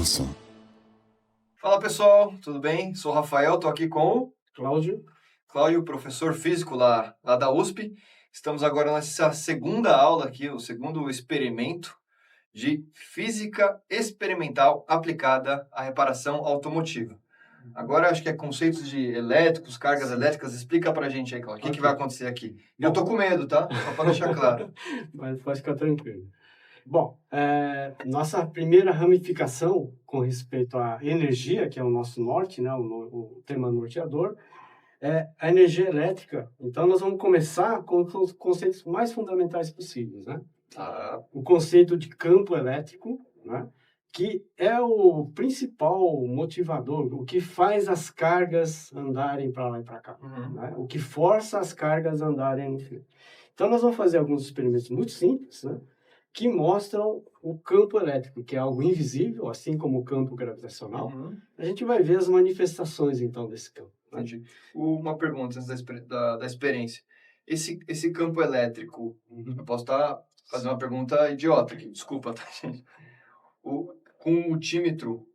Johnson. Fala pessoal, tudo bem? Sou o Rafael, estou aqui com o Cláudio, professor físico lá da USP. Estamos agora nessa segunda aula aqui, o segundo experimento de física experimental aplicada à reparação automotiva. Agora acho que é conceitos de elétricos, cargas elétricas. Explica pra gente aí, Cláudio, o que vai acontecer aqui. E eu tô com medo, tá? Só para deixar claro. mas pode ficar tranquilo. Bom, nossa primeira ramificação com respeito à energia, que é o nosso norte, né, o tema norteador, é a energia elétrica. Então, nós vamos começar com os conceitos mais fundamentais possíveis, né? O conceito de campo elétrico, né, que é o principal motivador, o que faz as cargas andarem para lá e para cá, né? O que força as cargas a andarem no fio. Então, nós vamos fazer alguns experimentos muito simples, né, que mostram o campo elétrico, que é algo invisível, assim como o campo gravitacional. A gente vai ver as manifestações, então, desse campo. Né? Entendi. Uma pergunta antes da experiência. Esse campo elétrico, eu posso estar fazendo uma pergunta idiota aqui, desculpa, tá, gente? Com o multímetro,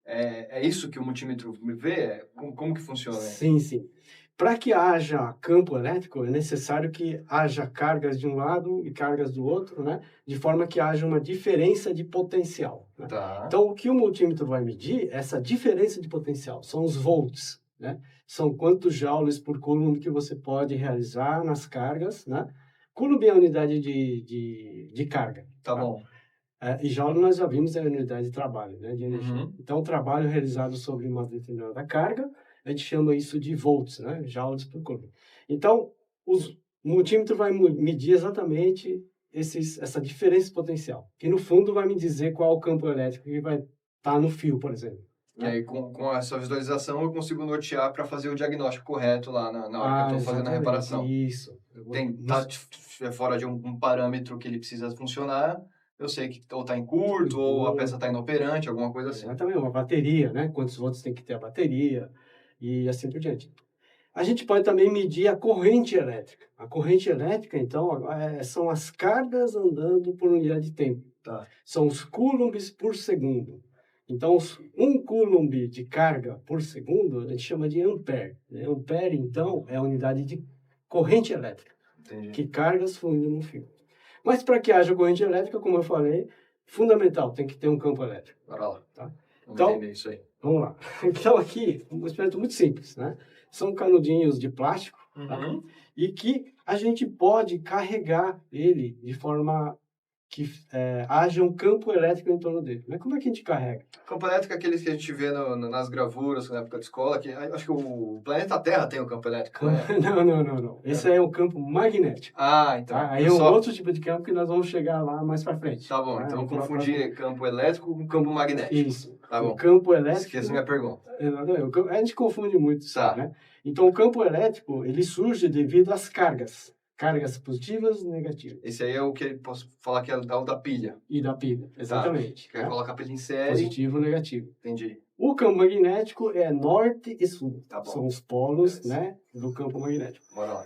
é isso que o multímetro vê? Como que funciona? Sim, sim. Para que haja campo elétrico, é necessário que haja cargas de um lado e cargas do outro, né? De forma que haja uma diferença de potencial. Né? Tá. Então, o que o multímetro vai medir é essa diferença de potencial, são os volts, né? São quantos joules por coulomb que você pode realizar nas cargas, né? Coulomb é a unidade de carga. Tá bom. E joule nós já vimos é a unidade de trabalho, né? De energia. Então, o trabalho realizado sobre uma determinada carga, a gente chama isso de volts, né? Joules por coulomb. Então, o multímetro vai medir exatamente essa diferença de potencial, que no fundo vai me dizer qual é o campo elétrico que vai estar no fio, por exemplo. E aí, com essa visualização, eu consigo nortear para fazer o diagnóstico correto lá na hora que eu estou fazendo a reparação. Isso. Tá fora de um parâmetro que ele precisa funcionar, eu sei que ou está em curto, ou a peça está inoperante, alguma coisa assim. Exatamente, uma bateria, né? Quantos volts tem que ter a bateria e assim por diante. A gente pode também medir a corrente elétrica. A corrente elétrica, então, são as cargas andando por unidade de tempo. Tá. São os coulombs por segundo. Então, 1 coulomb de carga por segundo, a gente chama de ampere. Ampere, então, é a unidade de corrente elétrica. Entendi. Que cargas fluindo no fio. Mas para que haja corrente elétrica, como eu falei, fundamental, tem que ter um campo elétrico. Bora lá. Tá? Vamos entender isso aí. Vamos lá. Então, aqui, um experimento muito simples, né? São canudinhos de plástico, tá? E que a gente pode carregar ele de forma que haja um campo elétrico em torno dele. Mas como é que a gente carrega? Campo elétrico é aqueles que a gente vê nas gravuras na época de escola, que acho que o planeta Terra tem um campo elétrico, né? Não. Esse é um campo magnético. Então. Tá? Aí é um outro tipo de campo que nós vamos chegar lá mais para frente. Tá bom, então confundir campo elétrico com campo magnético. Isso. Tá bom. O campo elétrico... Esqueci minha pergunta. A gente confunde muito isso, tá. Né? Então, o campo elétrico, ele surge devido às cargas. Cargas positivas e negativas. Esse aí é o que posso falar que é o da pilha. E da pilha, exatamente. Quer colocar a pilha em série. Positivo e negativo. Entendi. O campo magnético é norte e sul. Tá bom. São os polos, né, do campo magnético. Bora lá.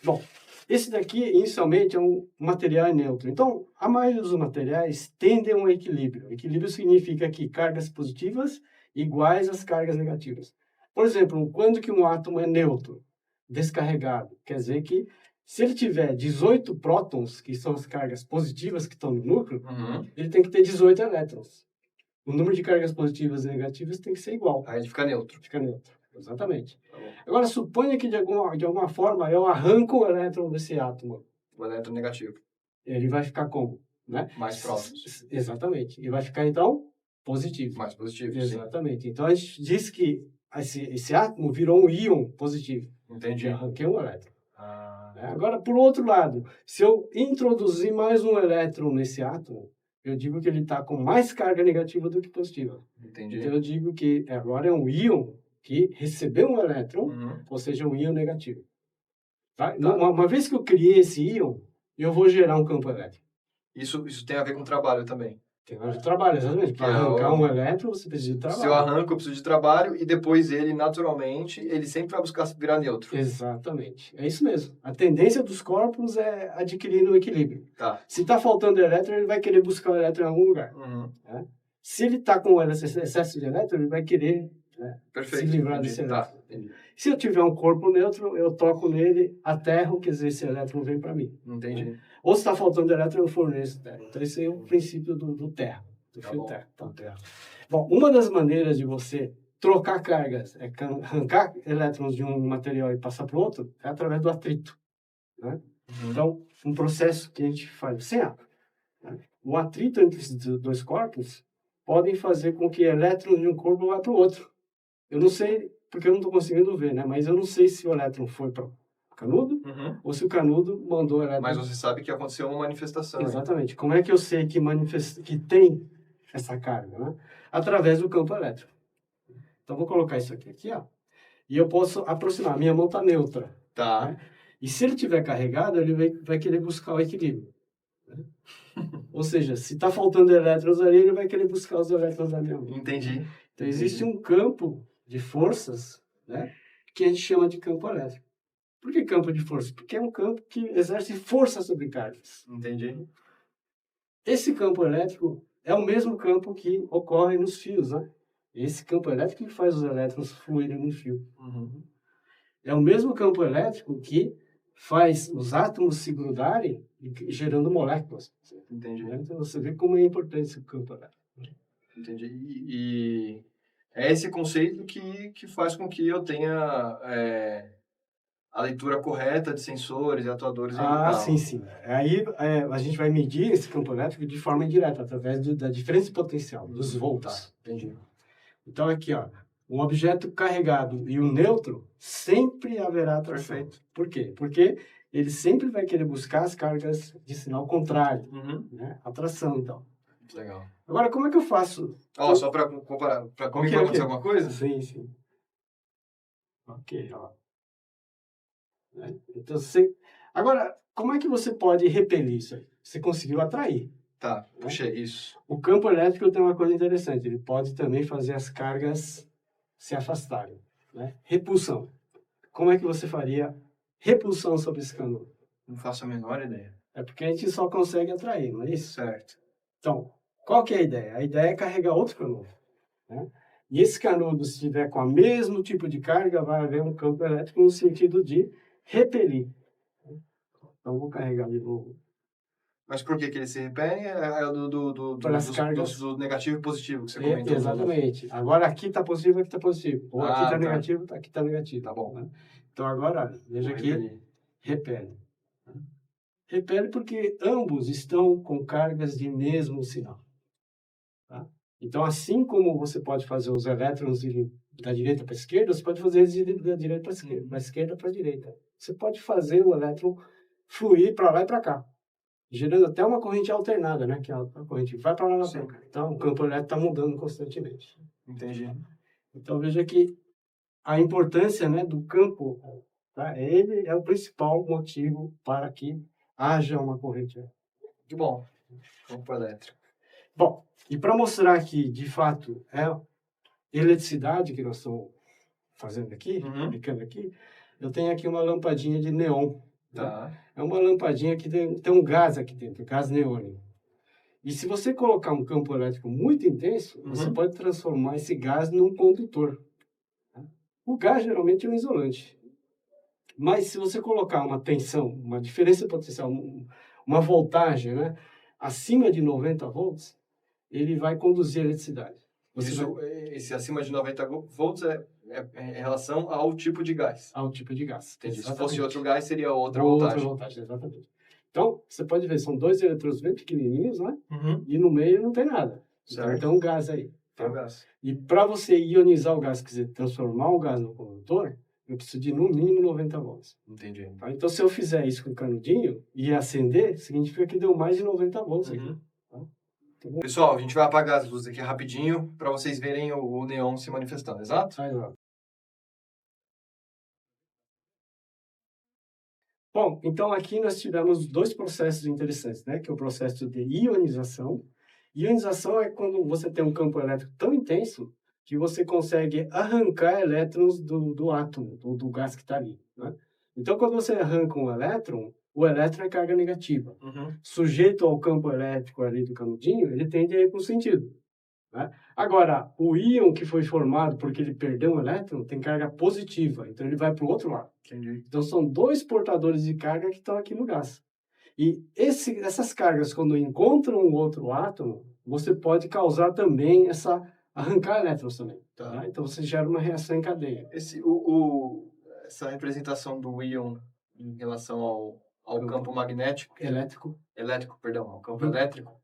Bom, esse daqui, inicialmente, é um material neutro. Então, a maioria dos materiais tendem a um equilíbrio. Equilíbrio significa que cargas positivas iguais às cargas negativas. Por exemplo, quando que um átomo é neutro, descarregado, quer dizer que se ele tiver 18 prótons, que são as cargas positivas que estão no núcleo, ele tem que ter 18 elétrons. O número de cargas positivas e negativas tem que ser igual. Aí ele fica neutro. Fica neutro, exatamente. Tá. Agora, suponha que de alguma forma eu arranco o elétron desse átomo. O elétron negativo. Ele vai ficar como? Né? Mais próximos. Exatamente. Ele vai ficar, então, positivo. Mais positivo, exatamente. Sim. Então, a gente diz que esse átomo virou um íon positivo. Entendi. Eu arranquei um elétron. Agora, por outro lado, se eu introduzir mais um elétron nesse átomo, eu digo que ele está com mais carga negativa do que positiva. Entendi. Então, eu digo que agora é um íon que recebeu um elétron, ou seja, um íon negativo. Tá? Uma vez que eu criei esse íon, eu vou gerar um campo elétrico. Isso tem a ver com trabalho também. Tem a ver com trabalho, exatamente. Para arrancar um elétron, você precisa de trabalho. Se eu arranco, eu preciso de trabalho, e depois ele, naturalmente, ele sempre vai buscar virar neutro. Exatamente. É isso mesmo. A tendência dos corpos é adquirir um equilíbrio. Tá. Se está faltando elétron, ele vai querer buscar o elétron em algum lugar. Uhum. Né? Se ele está com excesso de elétron, ele vai querer, né, Perfeito. se livrar Entendi. desse Tá, elétron. entendi. Se eu tiver um corpo neutro, eu toco nele, aterro, quer dizer, esse elétron vem para mim. Entendi. Ou se está faltando elétron, eu forneço terra. Então, esse é o princípio do terra, do Tá fio bom. terra. Então, terra. Bom, uma das maneiras de você trocar cargas, arrancar elétrons de um material e passar para o outro, é através do atrito, né? Uhum. Então, um processo que a gente faz sem água, né? O atrito entre esses dois corpos podem fazer com que elétrons de um corpo vá para o outro. Eu não sei, porque eu não estou conseguindo ver, né? Mas eu não sei se o elétron foi para o canudo ou se o canudo mandou o elétron. Mas você sabe que aconteceu uma manifestação. Exatamente. Como é que eu sei que tem essa carga, né? Através do campo elétrico. Então, vou colocar isso aqui, ó. E eu posso aproximar. Minha mão está neutra. Tá. Né? E se ele estiver carregado, ele vai querer buscar o equilíbrio. Né? Ou seja, se está faltando elétrons ali, ele vai querer buscar os elétrons da minha mão. Entendi. Então, existe um campo de forças, né, que a gente chama de campo elétrico. Por que campo de forças? Porque é um campo que exerce força sobre cargas. Entendi. Esse campo elétrico é o mesmo campo que ocorre nos fios, né? Esse campo elétrico que faz os elétrons fluírem no fio. Uhum. É o mesmo campo elétrico que faz os átomos se grudarem, gerando moléculas. Entendi. Então, você vê como é importante esse campo elétrico. Entendi. E é esse conceito que faz com que eu tenha a leitura correta de sensores e atuadores em local. Sim, sim. Aí a gente vai medir esse campo elétrico de forma indireta, através da diferença potencial, dos volts. Tá, entendi. Então, aqui, ó, um objeto carregado e um neutro, sempre haverá atração. Perfeito. Por quê? Porque ele sempre vai querer buscar as cargas de sinal contrário, Uhum. né? Atração, então. Legal. Agora, como é que eu faço? Ó, só para comparar, para comigo vai acontecer alguma coisa? Sim, sim. Ok, ó. Né? Então, agora, como é que você pode repelir isso aí? Você conseguiu atrair. Tá, puxei, isso. O campo elétrico tem uma coisa interessante, ele pode também fazer as cargas se afastarem, né? Repulsão. Como é que você faria repulsão sobre esse canudo? Não faço a menor ideia. É porque a gente só consegue atrair, não é isso? Certo. Então, qual que é a ideia? A ideia é carregar outro canudo, né? E esse canudo, se tiver com o mesmo tipo de carga, vai haver um campo elétrico no sentido de repelir. Então, vou carregar de novo. Mas por que ele se repele? É do negativo e positivo que você comentou. Exatamente. Agora aqui está positivo, aqui está positivo. Ou aqui está tá. negativo, aqui está negativo. Tá bom. Né? Então agora, veja aqui, repele. Repele porque ambos estão com cargas de mesmo sinal. Tá? Então, assim como você pode fazer os elétrons irem da direita para a esquerda, você pode fazer eles irem da direita para a esquerda, da esquerda para a direita. Você pode fazer o elétron fluir para lá e para cá, gerando até uma corrente alternada, né? Que é a corrente vai para lá e para cá. Então, o campo elétrico está mudando constantemente. Entendi. Então, veja que a importância, né, do campo, tá? Ele é o principal motivo para que haja uma corrente. Que bom. Campo elétrico. Bom, e para mostrar que, de fato, é eletricidade que nós estamos fazendo aqui, aplicando aqui, eu tenho aqui uma lampadinha de neon. Tá. Né? É uma lampadinha que tem um gás aqui dentro, gás neônio. E se você colocar um campo elétrico muito intenso, você pode transformar esse gás num condutor. O gás geralmente é um isolante. Mas se você colocar uma tensão, uma diferença potencial, uma voltagem, né, acima de 90 volts, ele vai conduzir a eletricidade. Esse acima de 90 volts é em relação ao tipo de gás. Ao tipo de gás. Entendi. Se fosse outro gás, seria outra voltagem. Exatamente. Então, você pode ver, são dois eletrodos bem pequenininhos, né? E no meio não tem nada. Certo. Então, tem um gás aí. Tem um gás. E para você ionizar o gás, quer dizer, transformar o gás no condutor, eu preciso de no mínimo 90 volts. Entendi. Tá? Então, se eu fizer isso com o canudinho e acender, significa que deu mais de 90 volts aqui. Tá? Então, pessoal, a gente vai apagar as luzes aqui rapidinho para vocês verem o neon se manifestando, exato? Exato. Bom, então aqui nós tivemos dois processos interessantes, né? Que é o processo de ionização. Ionização é quando você tem um campo elétrico tão intenso que você consegue arrancar elétrons do átomo, do gás que está ali, né? Então, quando você arranca um elétron, o elétron é carga negativa. Sujeito ao campo elétrico ali do canudinho, ele tende a ir para um sentido. né? Agora, o íon que foi formado porque ele perdeu um elétron tem carga positiva, então ele vai para o outro lado. Entendi. Então são dois portadores de carga que estão aqui no gás. E essas cargas, quando encontram um outro átomo, você pode causar também arrancar elétrons também. Tá? Então você gera uma reação em cadeia. Essa representação do íon em relação ao campo magnético, elétrico, perdão, ao campo elétrico,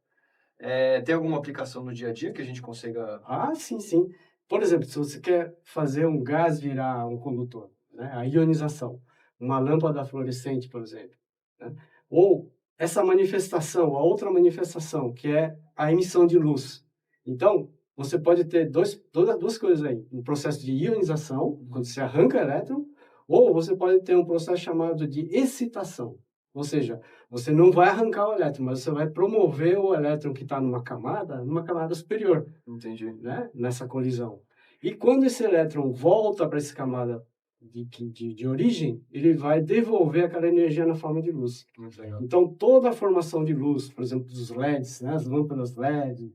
tem alguma aplicação no dia a dia que a gente consiga... Ah, sim, sim. Por exemplo, se você quer fazer um gás virar um condutor, né? A ionização, uma lâmpada fluorescente, por exemplo, né? Ou essa manifestação, a outra manifestação, que é a emissão de luz. Então, você pode ter duas coisas aí. Um processo de ionização, quando você arranca elétron, ou você pode ter um processo chamado de excitação. Ou seja, você não vai arrancar o elétron, mas você vai promover o elétron que está numa camada superior. Entendi. Né? Nessa colisão. E quando esse elétron volta para essa camada de origem, ele vai devolver aquela energia na forma de luz. Muito legal. Então, toda a formação de luz, por exemplo, dos LEDs, né? As lâmpadas LED,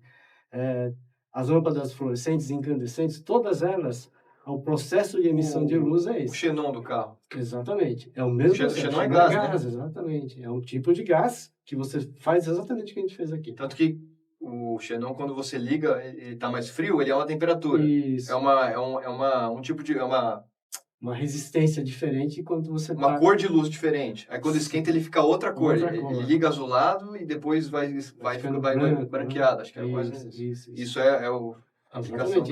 as lâmpadas fluorescentes, incandescentes, todas elas, o processo de emissão de luz é esse. O xenon do carro. Exatamente. É o mesmo processo. Xenon é gás, né? Exatamente. É um tipo de gás que você faz exatamente o que a gente fez aqui. Tanto que o xenon, quando você liga, ele está mais frio, ele é uma temperatura. Isso. Uma resistência diferente quando você uma cor de luz diferente. Aí quando esquenta ele fica outra cor. Ele liga azulado e depois vai branqueado. Acho que é quase isso é a aplicação do...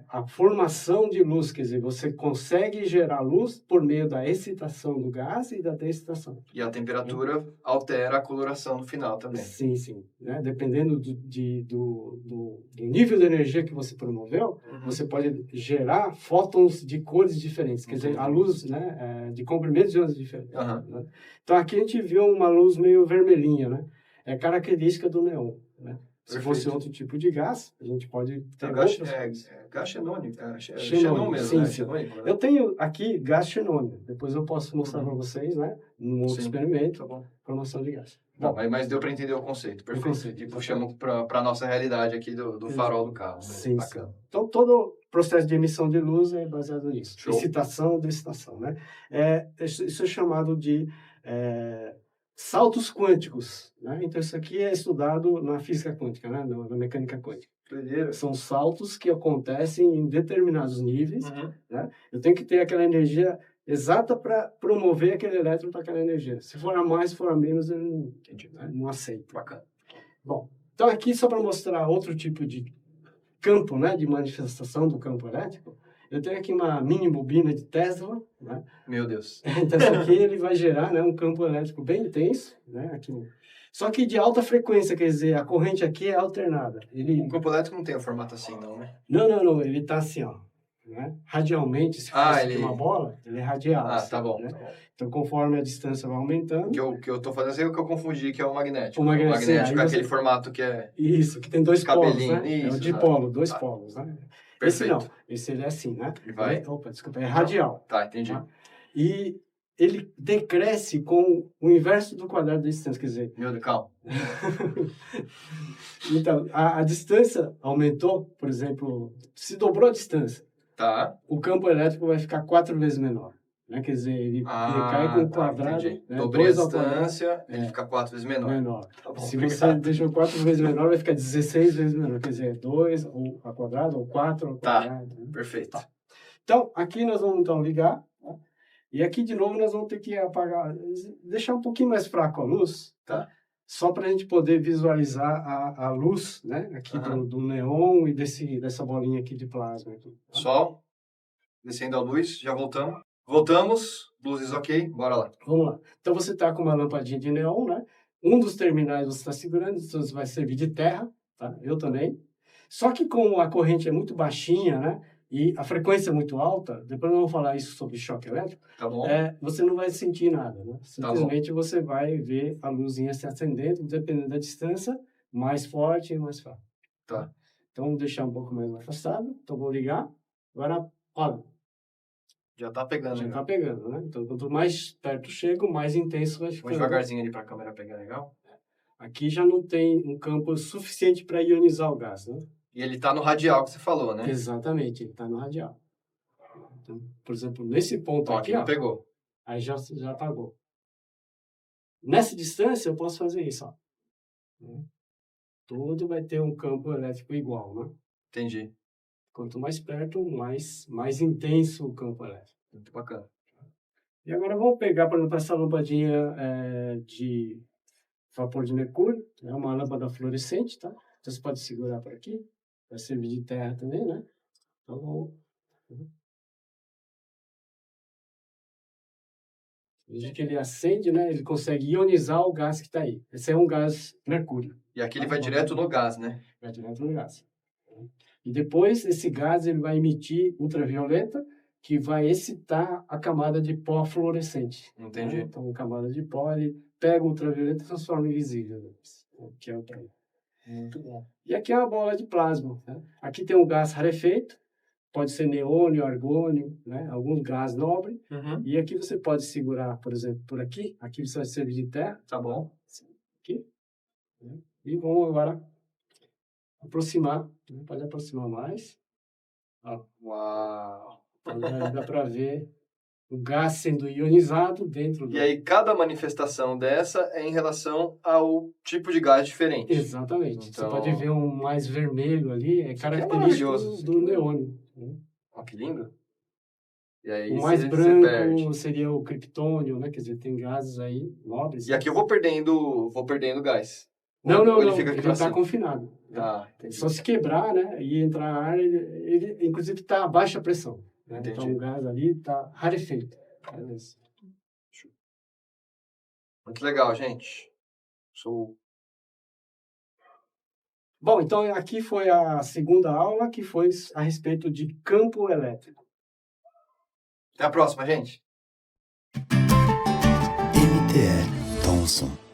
a formação de luz, quer dizer, você consegue gerar luz por meio da excitação do gás e da excitação. E a temperatura altera a coloração no final também. Sim, sim. Né? Dependendo do nível de energia que você promoveu, você pode gerar fótons de cores diferentes, quer dizer, a luz, né, de comprimentos de ondas diferentes. Né? Então aqui a gente viu uma luz meio vermelhinha, né? É característica do neon, né? Se fosse outro tipo de gás, a gente pode ter gás xenônico. Xenon mesmo, sim, né? sim. Xenônico, né? Eu tenho aqui gás xenônio. Depois eu posso mostrar para vocês, né? Num outro experimento, formação de gás. Bom, mas deu para entender o conceito. Perfeito. E puxamos para a nossa realidade aqui do farol do carro. Né? Sim, sim. Então, todo o processo de emissão de luz é baseado nisso. Show. Excitação, excitação, né? Isso é chamado de... saltos quânticos, né? Então isso aqui é estudado na física quântica, né? Na mecânica quântica. São saltos que acontecem em determinados níveis, né? Eu tenho que ter aquela energia exata para promover aquele elétron para aquela energia. Se for a mais, se for a menos, eu não aceito. Bacana. Bom, então aqui só para mostrar outro tipo de campo, né? De manifestação do campo elétrico. Eu tenho aqui uma mini bobina de Tesla, né? Meu Deus. Então, isso aqui ele vai gerar, né, um campo elétrico bem intenso, né? Aqui. Só que de alta frequência, quer dizer, a corrente aqui é alternada. O campo elétrico não tem um formato assim, não, né? Não. Ele está assim, ó. Né? Radialmente, se fosse uma bola, ele é radial. Assim, tá bom, né? tá bom. Então, conforme a distância vai aumentando... O que eu estou fazendo é o que eu confundi, que é o magnético. O magnético é aquele formato que é... Isso, que tem dois polos, né? Isso, é o dipolo, dois polos, né? Perfeito. Esse não, esse ele é assim, né? Ele vai... Opa, desculpa, é radial. Tá, entendi. Tá? E ele decresce com o inverso do quadrado da distância, quer dizer... Meu Deus, calma. Então, a distância aumentou, por exemplo, se dobrou a distância. Tá. O campo elétrico vai ficar 4 vezes menor. Né? Quer dizer, ele cai com o quadrado... Né? Dobrei a distância, ele fica 4 vezes menor. Tá bom, se você deixou 4 vezes menor, vai ficar 16 vezes menor. Quer dizer, 2 ao quadrado, ou 4 ao quadrado. Né? Perfeito. Tá. Então, aqui nós vamos então ligar... E aqui, de novo, nós vamos ter que apagar, deixar um pouquinho mais fraco a luz, tá? Só para a gente poder visualizar a luz, né? Aqui do neon e dessa bolinha aqui de plasma. Tá? Sol, descendo a luz, já voltamos. Voltamos, luzes ok, bora lá. Vamos lá. Então, você está com uma lampadinha de neon, né? Um dos terminais você está segurando, então você vai servir de terra, tá? Eu também. Só que como a corrente é muito baixinha, né? E a frequência é muito alta, depois nós vamos falar isso sobre choque elétrico, tá bom. Você não vai sentir nada, né? Simplesmente você vai ver a luzinha se acendendo, dependendo da distância, mais forte e mais fraco. Tá. Então, vamos deixar um pouco mais afastado. Então, vou ligar. Agora, olha. Já tá pegando. Já tá pegando, né? Então, quanto mais perto chego, mais intenso vai ficar. Vou devagarzinho ali para a câmera pegar legal. Aqui já não tem um campo suficiente para ionizar o gás, né? E ele está no radial que você falou, né? Exatamente, ele está no radial. Então, por exemplo, nesse ponto Ó, aqui, aqui não pegou. aí já apagou. Nessa distância, eu posso fazer isso, ó. Tudo vai ter um campo elétrico igual, né? Entendi. Quanto mais perto, mais intenso o campo elétrico. Muito bacana. E agora vamos pegar, por exemplo, essa lampadinha de vapor de mercúrio. É uma lâmpada fluorescente, tá? Então você pode segurar por aqui. Vai servir de terra também, né? Então vamos... Veja que ele acende, né? Ele consegue ionizar o gás que está aí. Esse é um gás mercúrio. E aqui ele vai direto no gás, né? Vai direto no gás. E depois, esse gás ele vai emitir ultravioleta, que vai excitar a camada de pó fluorescente. Entendi. Né? Então, a camada de pó, ele pega o ultravioleta e transforma em visível, que é o ultravioleta. Muito bom. E aqui é uma bola de plasma. Né? Aqui tem um gás rarefeito, pode ser neônio, argônio, né? Algum gás nobre. Uhum. E aqui você pode segurar, por exemplo, por aqui. Aqui você vai servir de terra. Tá bom. Aqui. Né? E vamos agora aproximar. Né? Pode aproximar mais. Ó. Uau! Então, dá para ver o gás sendo ionizado dentro do... E aí, cada manifestação dessa é em relação ao tipo de gás diferente. Exatamente. Então... Você pode ver um mais vermelho ali, é característico maravilhoso. do neônio. Né? Ó, que lindo. E aí, O mais você branco perde. seria o criptônio, né? Quer dizer, tem gases aí nobres. E aqui eu vou perdendo gás. Não, Ou ele não. fica aqui Ele pra está cima? confinado. Tá, entendi. Só se quebrar, né? E entrar ar, ele inclusive está a baixa pressão. Né? Entendi. Então o gás ali está rarefeito. Muito legal, gente. Bom, então aqui foi a segunda aula, que foi a respeito de campo elétrico. Até a próxima, gente. MTL Thomson.